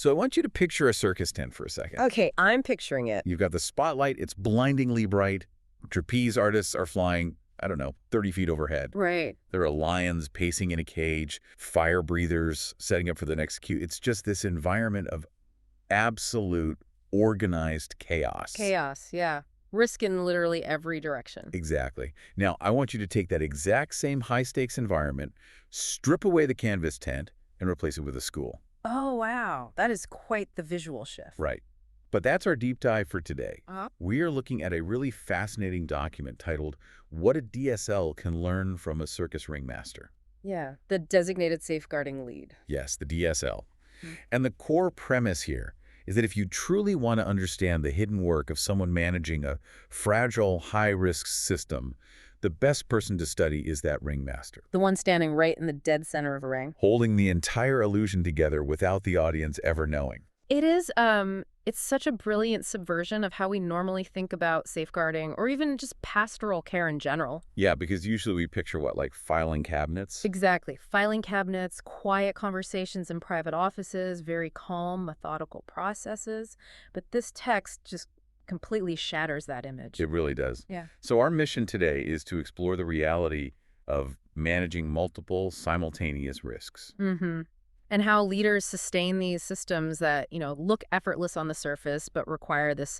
So I want you to picture a circus tent for a second. Okay, I'm picturing it. You've got the spotlight. It's blindingly bright. Trapeze artists are flying, I don't know, 30 feet overhead. Right. There are lions pacing in a cage, fire breathers setting up for the next cue. It's just this environment of absolute organized chaos. Chaos, yeah. Risk in literally every direction. Exactly. Now, I want you to take that exact same high-stakes environment, strip away the canvas tent, and replace it with a school. Oh, wow. That is quite the visual shift. Right. But that's our deep dive for today. Uh-huh. We are looking at a really fascinating document titled, What a DSL Can Learn from a Circus Ringmaster. Yeah, the designated safeguarding lead. Yes, the DSL. And the core premise here is that if you truly want to understand the hidden work of someone managing a fragile, high-risk system, the best person to study is that ringmaster, The one standing right in the dead center of a ring. holding the entire illusion together without the audience ever knowing. It is, it's such a brilliant subversion of how we normally think about safeguarding or even just pastoral care in general. Yeah, because usually we picture what, like filing cabinets? Exactly. Filing cabinets, quiet conversations in private offices, very calm, methodical processes. But this text just completely shatters that image. It really does. Yeah. So our mission today is to explore the reality of managing multiple simultaneous risks. Mm-hmm. And how leaders sustain these systems that, look effortless on the surface, but require this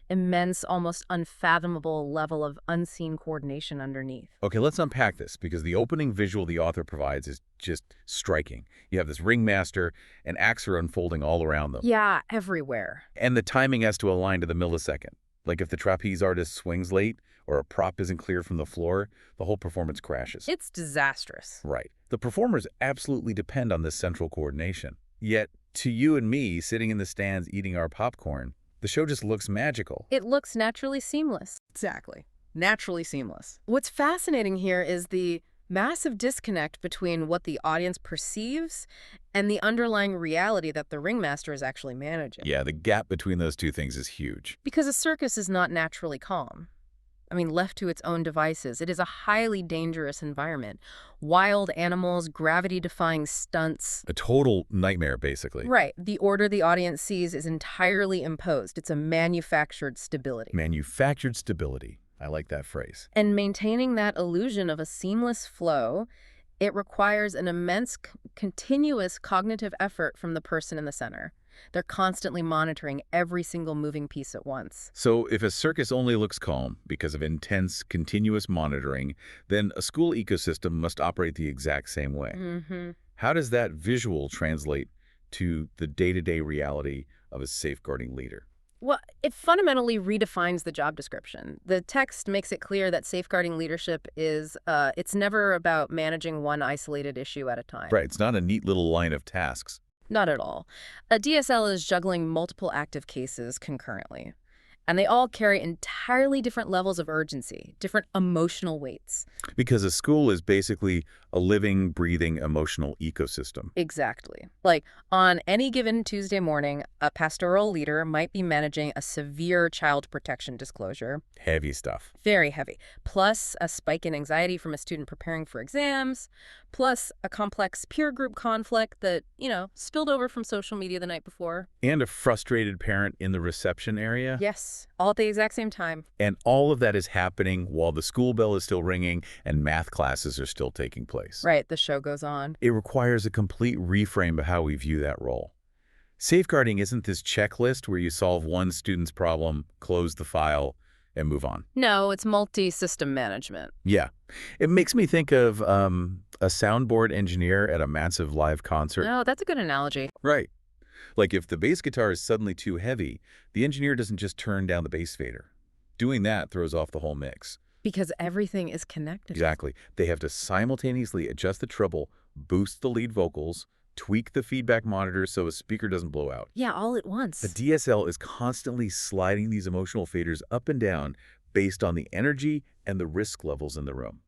immense, almost unfathomable level of unseen coordination underneath. Okay, let's unpack this, because the opening visual the author provides is just striking. You have this ringmaster, and acts are unfolding all around them. Yeah, everywhere. And the timing has to align to the millisecond. Like if the trapeze artist swings late, or a prop isn't cleared from the floor, the whole performance crashes. It's disastrous. Right. The performers absolutely depend on this central coordination. Yet, to you and me, sitting in the stands eating our popcorn, the show just looks magical. It looks naturally seamless. Exactly. Naturally seamless. What's fascinating here is the massive disconnect between what the audience perceives and the underlying reality that the ringmaster is actually managing. Yeah, the gap between those two things is huge. Because a circus is not naturally calm. Left to its own devices, it is a highly dangerous environment. Wild animals, gravity-defying stunts. A total nightmare, basically. Right. The order the audience sees is entirely imposed. It's a manufactured stability. Manufactured stability. I like that phrase. And maintaining that illusion of a seamless flow, it requires an immense, continuous cognitive effort from the person in the center. They're constantly monitoring every single moving piece at once. So if a circus only looks calm because of intense, continuous monitoring, then a school ecosystem must operate the exact same way. Mm-hmm. How does that visual translate to the day-to-day reality of a safeguarding leader? Well, it fundamentally redefines the job description. The text makes it clear that safeguarding leadership is, it's never about managing one isolated issue at a time. Right, it's not a neat little line of tasks. Not at all. A DSL is juggling multiple active cases concurrently, and they all carry entirely different levels of urgency, different emotional weights. Because a school is basically a living, breathing, emotional ecosystem. Exactly. Like, on any given Tuesday morning, a pastoral leader might be managing a severe child protection disclosure. Heavy stuff. Very heavy. Plus a spike in anxiety from a student preparing for exams. Plus a complex peer group conflict that, spilled over from social media the night before. And a frustrated parent in the reception area. Yes, all at the exact same time. And all of that is happening while the school bell is still ringing and math classes are still taking place. Right, the show goes on. It requires a complete reframe of how we view that role. Safeguarding isn't this checklist where you solve one student's problem, close the file, and move on. No, it's multi-system management. Yeah. It makes me think of a soundboard engineer at a massive live concert. No, that's a good analogy. Right. Like if the bass guitar is suddenly too heavy, the engineer doesn't just turn down the bass fader. Doing that throws off the whole mix. Because everything is connected. Exactly. They have to simultaneously adjust the treble, boost the lead vocals, tweak the feedback monitor so a speaker doesn't blow out. Yeah, all at once. The DSL is constantly sliding these emotional faders up and down based on the energy and the risk levels in the room.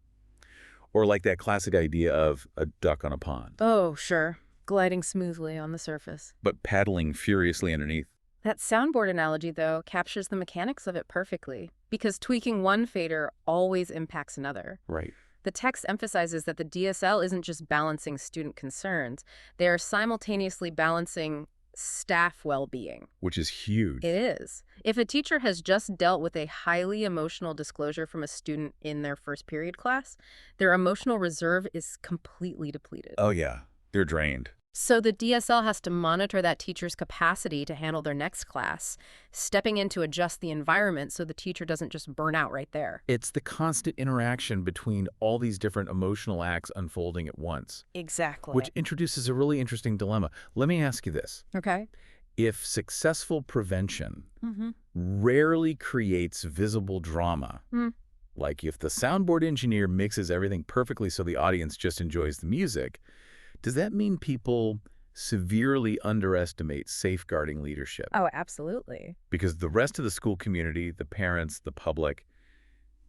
Or like that classic idea of a duck on a pond. Oh, sure. Gliding smoothly on the surface. But paddling furiously underneath. That soundboard analogy, though, captures the mechanics of it perfectly, because tweaking one fader always impacts another. Right. The text emphasizes that the DSL isn't just balancing student concerns. They are simultaneously balancing staff well-being. Which is huge. It is. If a teacher has just dealt with a highly emotional disclosure from a student in their first period class, their emotional reserve is completely depleted. Oh, yeah. They're drained. So the DSL has to monitor that teacher's capacity to handle their next class, stepping in to adjust the environment so the teacher doesn't just burn out right there. It's the constant interaction between all these different emotional acts unfolding at once. Exactly. Which introduces a really interesting dilemma. Let me ask you this. Okay. If successful prevention rarely creates visible drama, like if the soundboard engineer mixes everything perfectly so the audience just enjoys the music, does that mean people severely underestimate safeguarding leadership? Oh, absolutely. Because the rest of the school community, the parents, the public,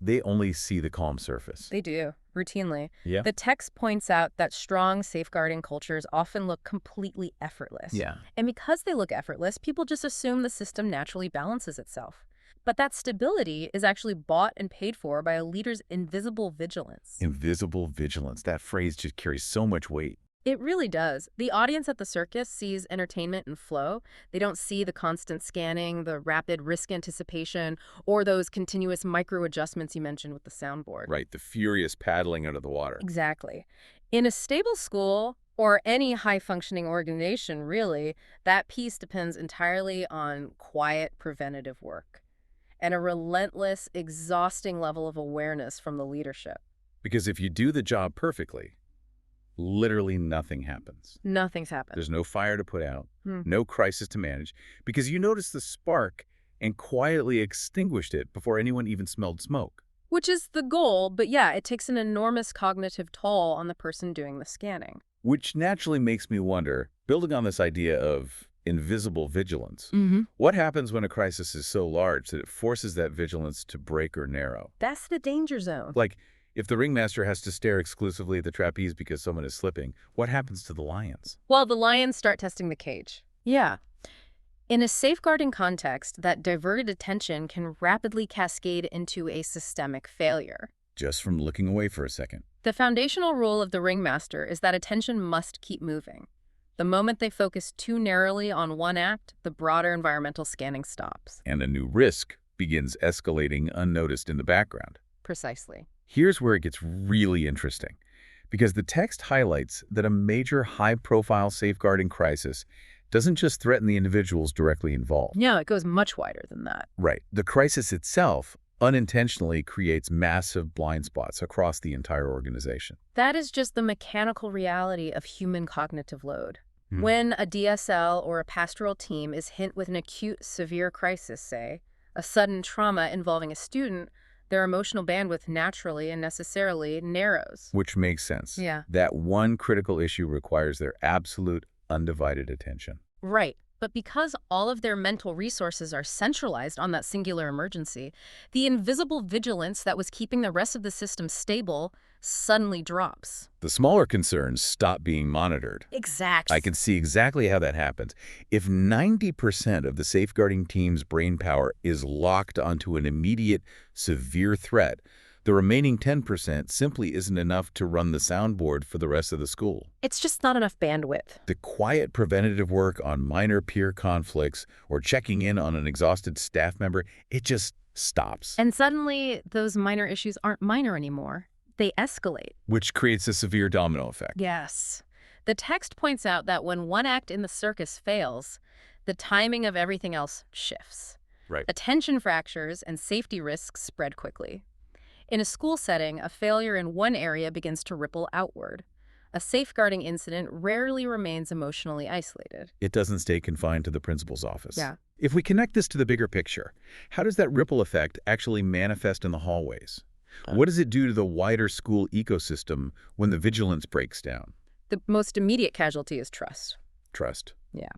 they only see the calm surface. They do, routinely. Yeah. The text points out that strong safeguarding cultures often look completely effortless. Yeah. And because they look effortless, people just assume the system naturally balances itself. But that stability is actually bought and paid for by a leader's invisible vigilance. Invisible vigilance. That phrase just carries so much weight. It really does. The audience at the circus sees entertainment and flow. They don't see the constant scanning, the rapid risk anticipation, or those continuous micro-adjustments you mentioned with the soundboard. Right, the furious paddling under the water. Exactly. In a stable school, or any high-functioning organization, really, that piece depends entirely on quiet preventative work and a relentless, exhausting level of awareness from the leadership. Because if you do the job perfectly, literally nothing happens. Nothing's happened. There's no fire to put out, no crisis to manage, because you noticed the spark and quietly extinguished it before anyone even smelled smoke. Which is the goal, but yeah, it takes an enormous cognitive toll on the person doing the scanning. Which naturally makes me wonder, building on this idea of invisible vigilance, what happens when a crisis is so large that it forces that vigilance to break or narrow? That's the danger zone. Like, if the ringmaster has to stare exclusively at the trapeze because someone is slipping, what happens to the lions? Well, the lions start testing the cage. Yeah. In a safeguarding context, that diverted attention can rapidly cascade into a systemic failure. Just from looking away for a second. The foundational rule of the ringmaster is that attention must keep moving. The moment they focus too narrowly on one act, the broader environmental scanning stops. And a new risk begins escalating unnoticed in the background. Precisely. Here's where it gets really interesting, because the text highlights that a major high-profile safeguarding crisis doesn't just threaten the individuals directly involved. No, it goes much wider than that. Right. The crisis itself unintentionally creates massive blind spots across the entire organization. That is just the mechanical reality of human cognitive load. When a DSL or a pastoral team is hit with an acute, severe crisis, say, a sudden trauma involving a student, their emotional bandwidth naturally and necessarily narrows. Which makes sense. Yeah. That one critical issue requires their absolute, undivided attention. Right. But because all of their mental resources are centralized on that singular emergency, the invisible vigilance that was keeping the rest of the system stable suddenly drops. The smaller concerns stop being monitored. Exactly. I can see exactly how that happens. If 90% of the safeguarding team's brainpower is locked onto an immediate, severe threat, the remaining 10% simply isn't enough to run the soundboard for the rest of the school. It's just not enough bandwidth. The quiet preventative work on minor peer conflicts or checking in on an exhausted staff member, it just stops. And suddenly, those minor issues aren't minor anymore. They escalate. Which creates a severe domino effect. Yes. The text points out that when one act in the circus fails, the timing of everything else shifts. Right. Attention fractures and safety risks spread quickly. In a school setting, a failure in one area begins to ripple outward. A safeguarding incident rarely remains emotionally isolated. It doesn't stay confined to the principal's office. Yeah. If we connect this to the bigger picture, how does that ripple effect actually manifest in the hallways? What does it do to the wider school ecosystem when the vigilance breaks down? The most immediate casualty is trust. Trust. Yeah.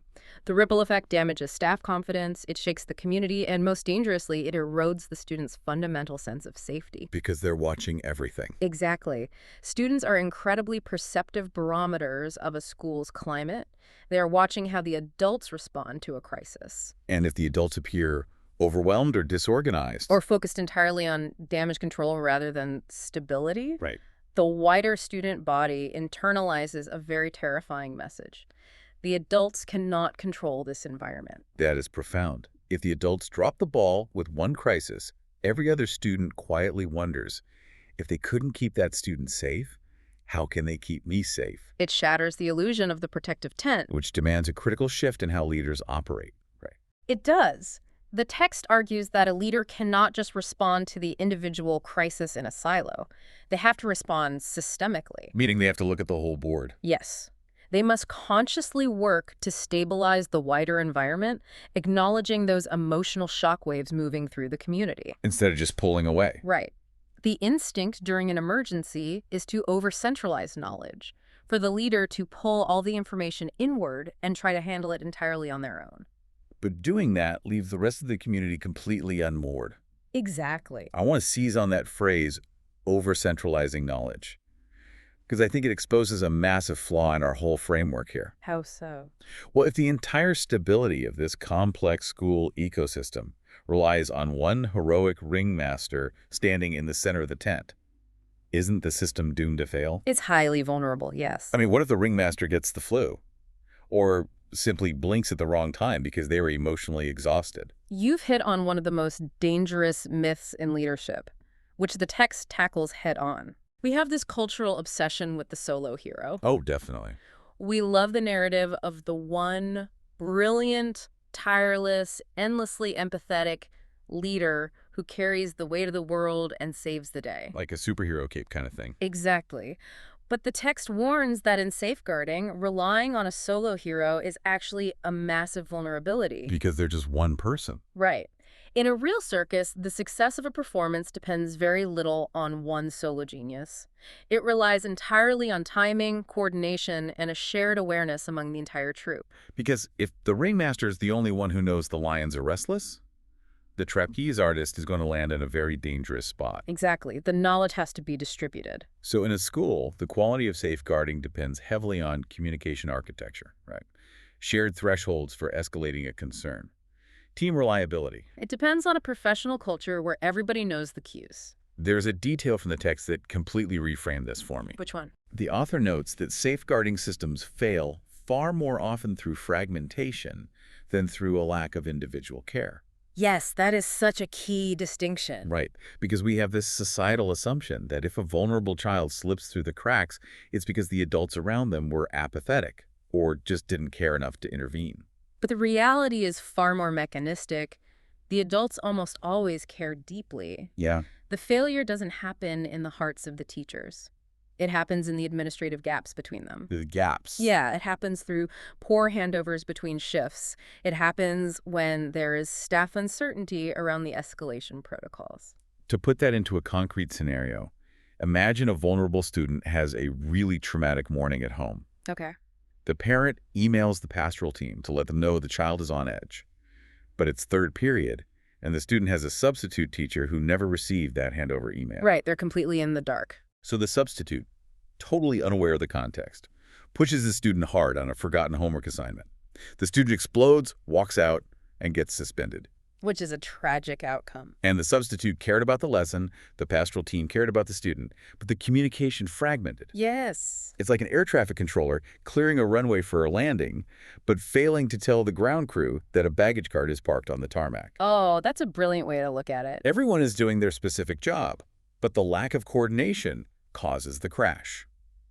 The ripple effect damages staff confidence, it shakes the community, and most dangerously, it erodes the students' fundamental sense of safety. Because they're watching everything. Exactly. Students are incredibly perceptive barometers of a school's climate. They are watching how the adults respond to a crisis. And if the adults appear overwhelmed or disorganized. Or focused entirely on damage control rather than stability. Right. The wider student body internalizes a very terrifying message. The adults cannot control this environment. That is profound. If the adults drop the ball with one crisis, every other student quietly wonders, if they couldn't keep that student safe, how can they keep me safe? It shatters the illusion of the protective tent. Which demands a critical shift in how leaders operate. Right. It does. The text argues that a leader cannot just respond to the individual crisis in a silo. They have to respond systemically. Meaning they have to look at the whole board. Yes. They must consciously work to stabilize the wider environment, acknowledging those emotional shockwaves moving through the community. Instead of just pulling away. Right. The instinct during an emergency is to over-centralize knowledge, for the leader to pull all the information inward and try to handle it entirely on their own. But doing that leaves the rest of the community completely unmoored. Exactly. I want to seize on that phrase, over-centralizing knowledge, because I think it exposes a massive flaw in our whole framework here. How so? Well, if the entire stability of this complex school ecosystem relies on one heroic ringmaster standing in the center of the tent, isn't the system doomed to fail? It's highly vulnerable, yes. I mean, what if the ringmaster gets the flu? Or simply blinks at the wrong time because they were emotionally exhausted? You've hit on one of the most dangerous myths in leadership, which the text tackles head on. We have this cultural obsession with the solo hero. Oh, definitely. We love the narrative of the one brilliant, tireless, endlessly empathetic leader who carries the weight of the world and saves the day. Like a superhero cape kind of thing. Exactly. But the text warns that in safeguarding, relying on a solo hero is actually a massive vulnerability. Because they're just one person. Right. In a real circus, the success of a performance depends very little on one solo genius. It relies entirely on timing, coordination, and a shared awareness among the entire troupe. Because if the ringmaster is the only one who knows the lions are restless, the trapeze artist is going to land in a very dangerous spot. Exactly. The knowledge has to be distributed. So in a school, the quality of safeguarding depends heavily on communication architecture, right? Shared thresholds for escalating a concern. Team reliability. It depends on a professional culture where everybody knows the cues. There's a detail from the text that completely reframed this for me. Which one? The author notes that safeguarding systems fail far more often through fragmentation than through a lack of individual care. Yes, that is such a key distinction. Right, because we have this societal assumption that if a vulnerable child slips through the cracks, it's because the adults around them were apathetic or just didn't care enough to intervene. But the reality is far more mechanistic. The adults almost always care deeply. Yeah. The failure doesn't happen in the hearts of the teachers. It happens in the administrative gaps between them. The gaps. Yeah, it happens through poor handovers between shifts. It happens when there is staff uncertainty around the escalation protocols. To put that into a concrete scenario, imagine a vulnerable student has a really traumatic morning at home. Okay. The parent emails the pastoral team to let them know the child is on edge. But it's third period, and the student has a substitute teacher who never received that handover email. Right, they're completely in the dark. So the substitute, totally unaware of the context, pushes the student hard on a forgotten homework assignment. The student explodes, walks out, and gets suspended. Which is a tragic outcome. And the substitute cared about the lesson, the pastoral team cared about the student, but the communication fragmented. Yes. It's like an air traffic controller clearing a runway for a landing, but failing to tell the ground crew that a baggage cart is parked on the tarmac. Oh, that's a brilliant way to look at it. Everyone is doing their specific job, but the lack of coordination causes the crash.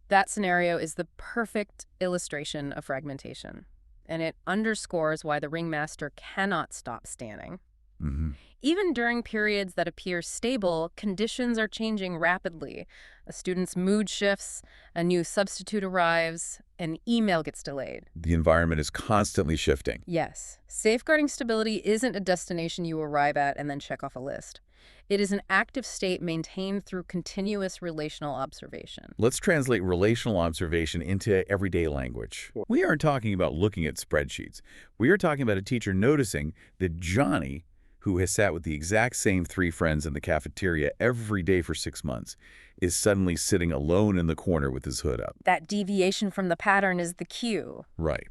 That scenario is the perfect illustration of fragmentation, and it underscores why the ringmaster cannot stop standing. Mm-hmm. Even during periods that appear stable, conditions are changing rapidly. A student's mood shifts, a new substitute arrives, an email gets delayed. The environment is constantly shifting. Yes, safeguarding stability isn't a destination you arrive at and then check off a list. It is an active state maintained through continuous relational observation. Let's translate relational observation into everyday language. We aren't talking about looking at spreadsheets. We are talking about a teacher noticing that Johnny, who has sat with the exact same 3 friends in the cafeteria every day for 6 months, is suddenly sitting alone in the corner with his hood up. That deviation from the pattern is the cue. Right.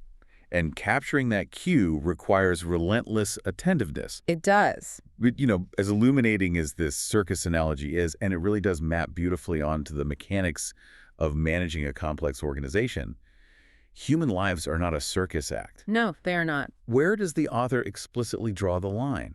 And capturing that cue requires relentless attentiveness. It does. But, you know, as illuminating as this circus analogy is, and it really does map beautifully onto the mechanics of managing a complex organization, Human lives are not a circus act. No, they are not. Where does the author explicitly draw the line?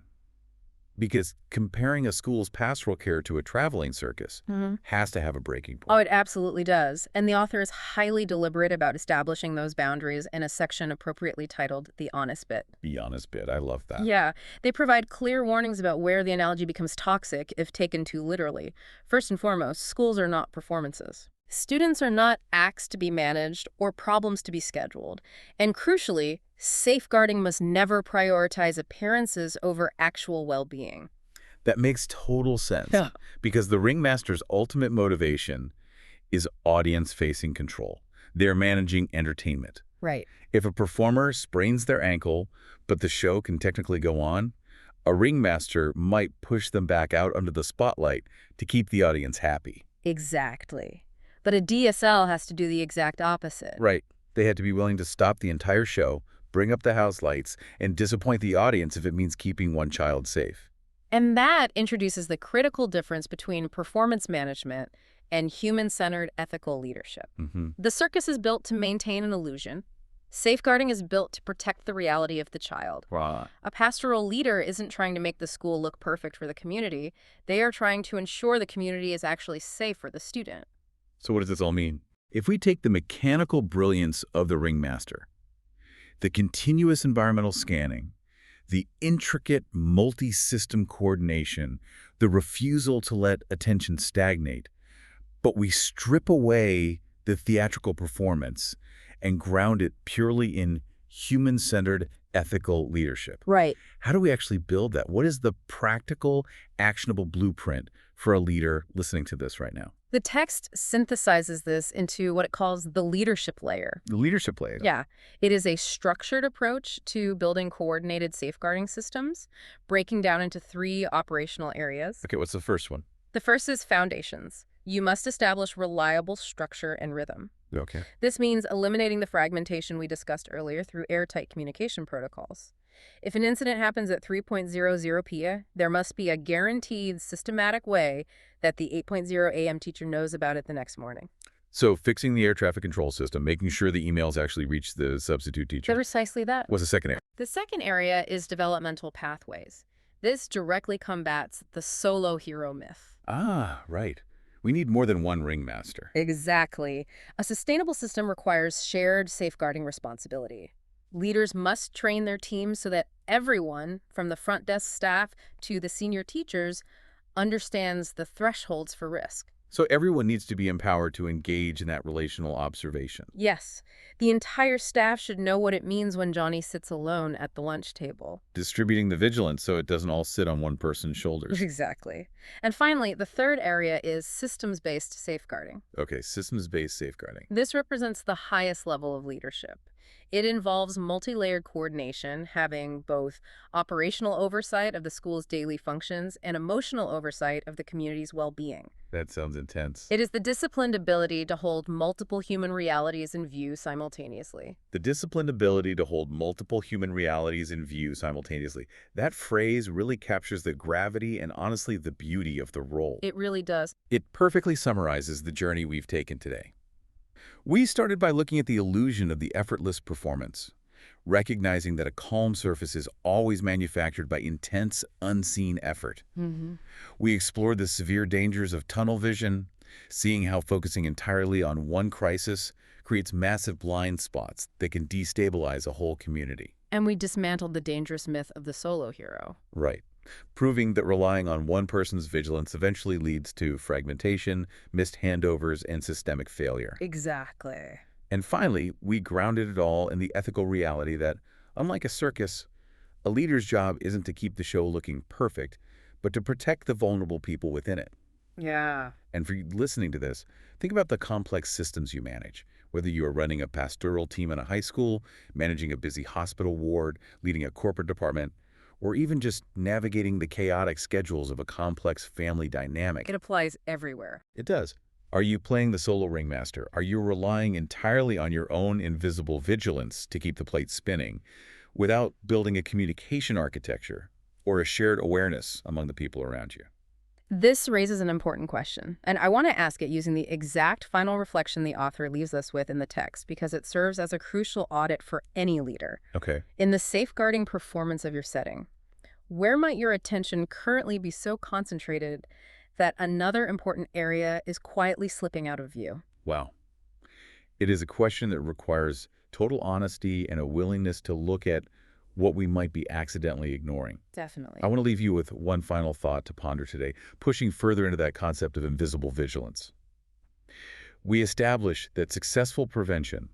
Because comparing a school's pastoral care to a traveling circus has to have a breaking Oh, point. it absolutely does. And the author is highly deliberate about establishing those boundaries in a section appropriately titled The Honest Bit. The honest bit. I love that. Yeah, they provide clear warnings about where the analogy becomes toxic if taken too literally. First and foremost, schools are not performances. Students are not acts to be managed or problems to be scheduled. And crucially, safeguarding must never prioritize appearances over actual well-being. That makes total sense. Yeah. Because the ringmaster's ultimate motivation is audience-facing control. They're managing entertainment. Right. If a performer sprains their ankle, but the show can technically go on, a ringmaster might push them back out under the spotlight to keep the audience happy. Exactly. But a DSL has to do the exact opposite. Right. They had to be willing to stop the entire show, bring up the house lights, and disappoint the audience if it means keeping one child safe. And that introduces the critical difference between performance management and human-centered ethical leadership. The circus is built to maintain an illusion. Safeguarding is built to protect the reality of the child. Right. A pastoral leader isn't trying to make the school look perfect for the community. They are trying to ensure the community is actually safe for the student. So what does this all mean? If we take the mechanical brilliance of the ringmaster, the continuous environmental scanning, the intricate multi-system coordination, the refusal to let attention stagnate, but we strip away the theatrical performance and ground it purely in human-centered ethical leadership. Right. How do we actually build that? What is the practical, actionable blueprint for a leader listening to this right now? The text synthesizes this into what it calls the leadership layer. The leadership layer. Yeah, it is a structured approach to building coordinated safeguarding systems, breaking down into 3 operational areas. Okay, what's the first one? The first is foundations. You must establish reliable structure and rhythm. Okay. This means eliminating the fragmentation we discussed earlier through airtight communication protocols. If an incident happens at 3:00 p.m., there must be a guaranteed systematic way that the 8:00 a.m. teacher knows about it the next morning. So fixing the air traffic control system, making sure the emails actually reach the substitute teacher. Precisely that. What's the second area? The second area is developmental pathways. This directly combats the solo hero myth. Ah, right. We need more than one ringmaster. Exactly. A sustainable system requires shared safeguarding responsibility. Leaders must train their teams so that everyone, from the front desk staff to the senior teachers, understands the thresholds for risk. So everyone needs to be empowered to engage in that relational observation. Yes, the entire staff should know what it means when Johnny sits alone at the lunch table. Distributing the vigilance so it doesn't all sit on one person's shoulders. Exactly. And finally, the third area is systems-based safeguarding. Okay, systems-based safeguarding. This represents the highest level of leadership. It involves multi-layered coordination, having both operational oversight of the school's daily functions and emotional oversight of the community's well-being. That sounds intense. It is the disciplined ability to hold multiple human realities in view simultaneously. The disciplined ability to hold multiple human realities in view simultaneously. That phrase really captures the gravity and honestly the beauty of the role. It really does. It perfectly summarizes the journey we've taken today. We started by looking at the illusion of the effortless performance, recognizing that a calm surface is always manufactured by intense, unseen effort. We explored the severe dangers of tunnel vision, seeing how focusing entirely on one crisis creates massive blind spots that can destabilize a whole community. And we dismantled the dangerous myth of the solo hero. Right. Proving that relying on one person's vigilance eventually leads to fragmentation, missed handovers, and systemic failure. Exactly. And finally, we grounded it all in the ethical reality that, unlike a circus, a leader's job isn't to keep the show looking perfect, but to protect the vulnerable people within it. Yeah. And for you listening to this, think about the complex systems you manage, whether you are running a pastoral team in a high school, managing a busy hospital ward, leading a corporate department, or even just navigating the chaotic schedules of a complex family dynamic. It applies everywhere. It does. Are you playing the solo ringmaster? Are you relying entirely on your own invisible vigilance to keep the plate spinning without building a communication architecture or a shared awareness among the people around you? This raises an important question, and I want to ask it using the exact final reflection the author leaves us with in the text because it serves as a crucial audit for any leader. Okay. In the safeguarding performance of your setting, where might your attention currently be so concentrated that another important area is quietly slipping out of view? Wow. It is a question that requires total honesty and a willingness to look at what we might be accidentally ignoring. Definitely. I want to leave you with one final thought to ponder today, pushing further into that concept of invisible vigilance. We establish that successful prevention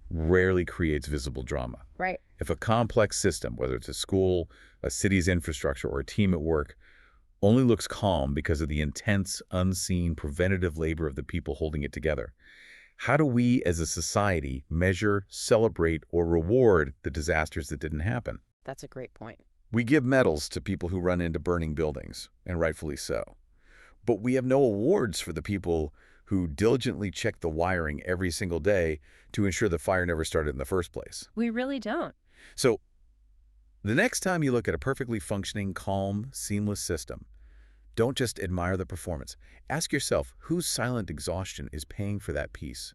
rarely creates visible drama. Right. If a complex system, whether it's a school, a city's infrastructure, or a team at work, only looks calm because of the intense, unseen, preventative labor of the people holding it together, how do we as a society measure, celebrate, or reward the disasters that didn't happen? That's a great point. We give medals to people who run into burning buildings, and rightfully so. But we have no awards for the people who diligently check the wiring every single day to ensure the fire never started in the first place. We really don't. So, the next time you look at a perfectly functioning, calm, seamless system, don't just admire the performance. Ask yourself whose silent exhaustion is paying for that peace.